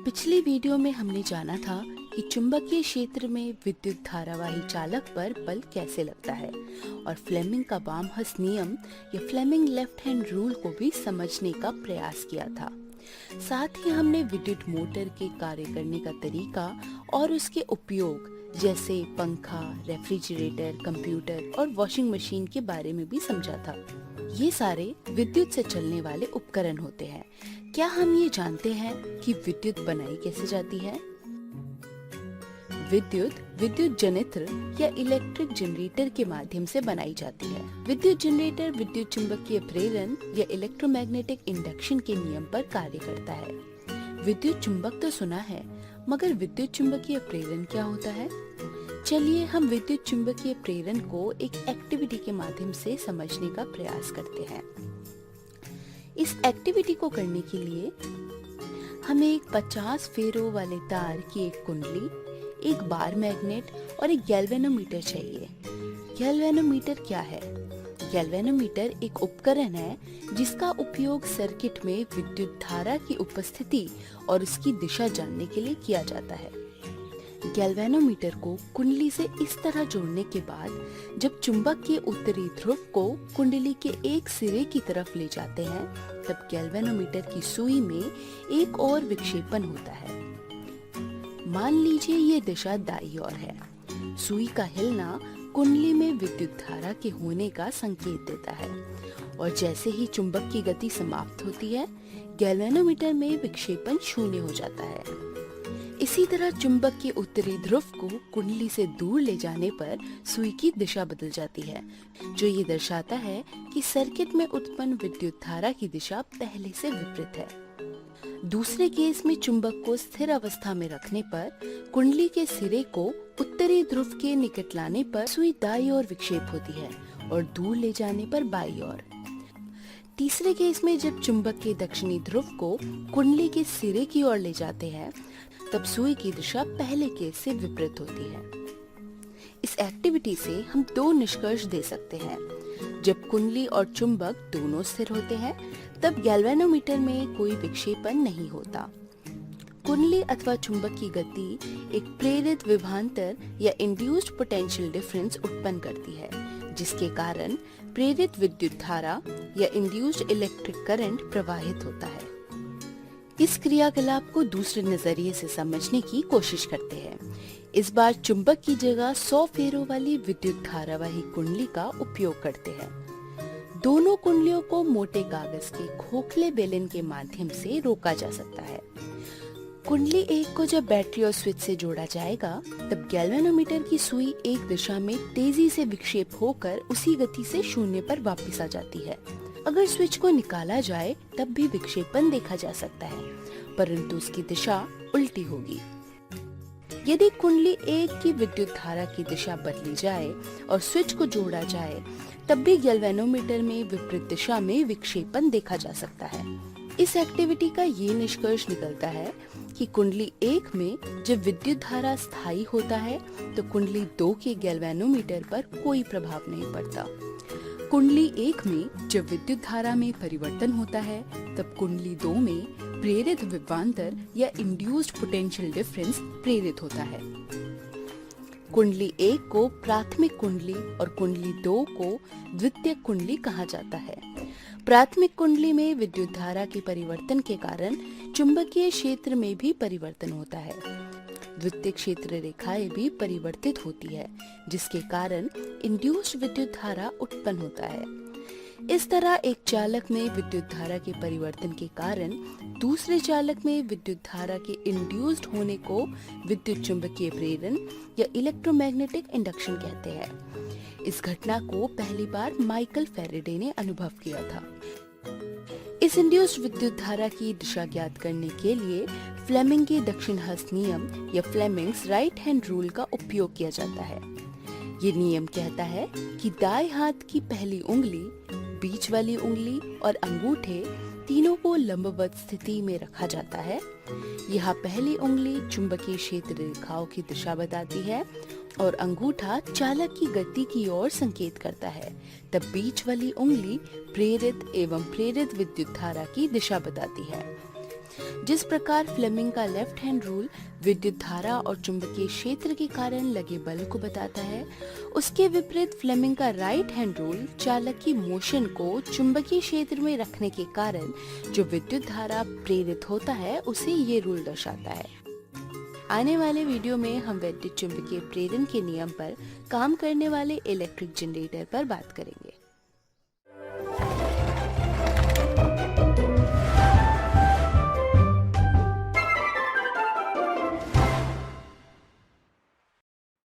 पिछली वीडियो में हमने जाना था कि चुंबकीय क्षेत्र में विद्युत धारावाही चालक पर बल कैसे लगता है और फ्लेमिंग का वामहस्त नियम या फ्लेमिंग लेफ्ट हैंड रूल को भी समझने का प्रयास किया था। साथ ही हमने विद्युत मोटर के कार्य करने का तरीका और उसके उपयोग जैसे पंखा, रेफ्रिजरेटर, कंप्यूटर और वॉशिंग मशीन के बारे में भी समझा था। ये सारे विद्युत से चलने वाले उपकरण होते हैं। क्या हम ये जानते हैं कि विद्युत बनाई कैसे जाती है? विद्युत जनित्र या इलेक्ट्रिक जनरेटर के माध्यम से बनाई जाती है। विद्युत जनरेटर विद्युत चुंबकीय प्रेरण या इलेक्ट्रोमैग्नेटिक इंडक्शन के नियम पर कार्य करता है। विद्युत चुंबक तो सुना है, मगर विद्युत चुंबकीय प्रेरण क्या होता है? चलिए हम विद्युत चुंबकीय प्रेरण को एक एक्टिविटी के माध्यम से समझने का प्रयास करते हैं। इस एक्टिविटी को करने के लिए हमें एक 50 फेरों वाले तार की एक कुंडली, एक बार मैग्नेट और एक गैल्वेनोमीटर चाहिए। गैल्वेनोमीटर क्या है? गैल्वेनोमीटर एक उपकरण है जिसका उपयोग सर्किट में विद्युत धारा की उपस्थिति और उसकी दिशा जानने के लिए किया जाता है। गैल्वेनोमीटर को कुंडली से इस तरह जोड़ने के बाद जब चुंबक के उत्तरी ध्रुव को कुंडली के एक सिरे की तरफ ले जाते हैं, तब गैल्वेनोमीटर की सुई में एक और विक्षेपण होता है। मान लीजिए ये दिशा दाईं ओर है। सुई का हिलना कुंडली में विद्युत धारा के होने का संकेत देता है और जैसे ही चुंबक की गति समाप्त होती है, गैल्वेनोमीटर में विक्षेपण शून्य हो जाता है। इसी तरह चुंबक के उत्तरी ध्रुव को कुंडली से दूर ले जाने पर सुई की दिशा बदल जाती है, जो ये दर्शाता है कि सर्किट में उत्पन्न विद्युत धारा की दिशा पहले से विपरीत है। दूसरे केस में चुंबक को स्थिर अवस्था में रखने पर कुंडली के सिरे को उत्तरी ध्रुव के निकट लाने पर सुई दाईं ओर विक्षेप होती है और दूर ले जाने पर बाईं ओर। तीसरे केस में जब चुंबक के दक्षिणी ध्रुव को कुंडली के सिरे की ओर ले जाते हैं, तब सुई की दिशा पहले केस से विपरीत होती है। इस एक्टिविटी से हम दो निष्कर्ष दे सकते हैं। जब कुंडली और चुंबक दोनों स्थिर होते हैं, तब गैल्वेनोमीटर में कोई विक्षेपण नहीं होता। कुंडली अथवा चुंबक की गति एक प्रेरित विभवांतर या इंड्यूस्ड पोटेंशियल डिफरेंस उत्पन्न करती है, जिसके कारण प्रेरित विद्युत धारा या इंड्यूस्ड इलेक्ट्रिक करंट प्रवाहित होता है। इस क्रियाकलाप को दूसरे नजरिए से समझने की कोशिश करते हैं। इस बार चुंबक की जगह 100 फेरों वाली विद्युत धारावाही कुंडली का उपयोग करते हैं। दोनों कुंडलियों को मोटे कागज के खोखले बेलन के माध्यम से रोका जा सकता है। कुंडली एक को जब बैटरी और स्विच से जोड़ा जाएगा, तब गैल्वेनोमीटर की सुई एक दिशा में तेजी से विक्षेप होकर उसी गति से शून्य पर वापस आ जाती है। अगर स्विच को निकाला जाए तब भी विक्षेपण देखा जा सकता है, परंतु उसकी दिशा उल्टी होगी। यदि कुंडली एक की विद्युत धारा की दिशा बदली जाए और स्विच को जोड़ा जाए, तब भी गैल्वेनोमीटर में विपरीत दिशा में विक्षेपण देखा जा सकता है। इस एक्टिविटी का ये निष्कर्ष निकलता है कि कुंडली एक में जब विद्युत धारा स्थायी होता है, तो कुंडली 2 के गैल्वेनोमीटर पर कोई प्रभाव नहीं पड़ता। कुंडली एक में जब विद्युत धारा में परिवर्तन होता है, तब कुंडली 2 में प्रेरित विभवांतर या इंड्यूस्ड पोटेंशियल डिफरेंस प्रेरित होता है। कुंडली 1 को प्राथमिक कुंडली और कुंडली 2 को द्वितीयक कुंडली कहा जाता है। प्राथमिक कुंडली में विद्युत धारा के परिवर्तन के कारण चुंबकीय क्षेत्र में भी परिवर्तन होता है। द्वितीयक क्षेत्र रेखाएं भी परिवर्तित होती है, जिसके कारण इंड्यूस्ड विद्युत धारा उत्पन्न होता है। इस तरह एक चालक में विद्युत धारा के परिवर्तन के कारण दूसरे चालक में विद्युत धारा के इंड्यूस्ड होने को विद्युत चुंबकीय प्रेरण या इलेक्ट्रोमैग्नेटिक इंडक्शन कहते हैं। इस घटना को पहली बार माइकल फैराडे ने अनुभव किया था। इस इंड्यूस्ड विद्युत धारा की दिशा ज्ञात करने के लिए फ्लेमिंग के दक्षिण हस्त नियम या फ्लेमिंग्स राइट हैंड रूल का उपयोग किया जाता है। ये नियम कहता है कि दाएं हाथ की पहली उंगली, बीच वाली उंगली और अंगूठे तीनों को लंबवत स्थिति में रखा जाता है। यहाँ पहली उंगली चुंबकीय क्षेत्र रेखाओं की दिशा बताती है और अंगूठा चालक की गति की ओर संकेत करता है, तब बीच वाली उंगली प्रेरित एवं प्रेरित विद्युत धारा की दिशा बताती है। जिस प्रकार फ्लेमिंग का लेफ्ट हैंड रूल विद्युत धारा और चुंबकीय क्षेत्र के कारण लगे बल को बताता है, उसके विपरीत फ्लेमिंग का राइट हैंड रूल चालक की मोशन को चुंबकीय क्षेत्र में रखने के कारण जो विद्युत धारा प्रेरित होता है उसे ये रूल दर्शाता है। आने वाले वीडियो में हम विद्युत चुंबकीय प्रेरण के नियम पर काम करने वाले इलेक्ट्रिक जनरेटर पर बात करेंगे।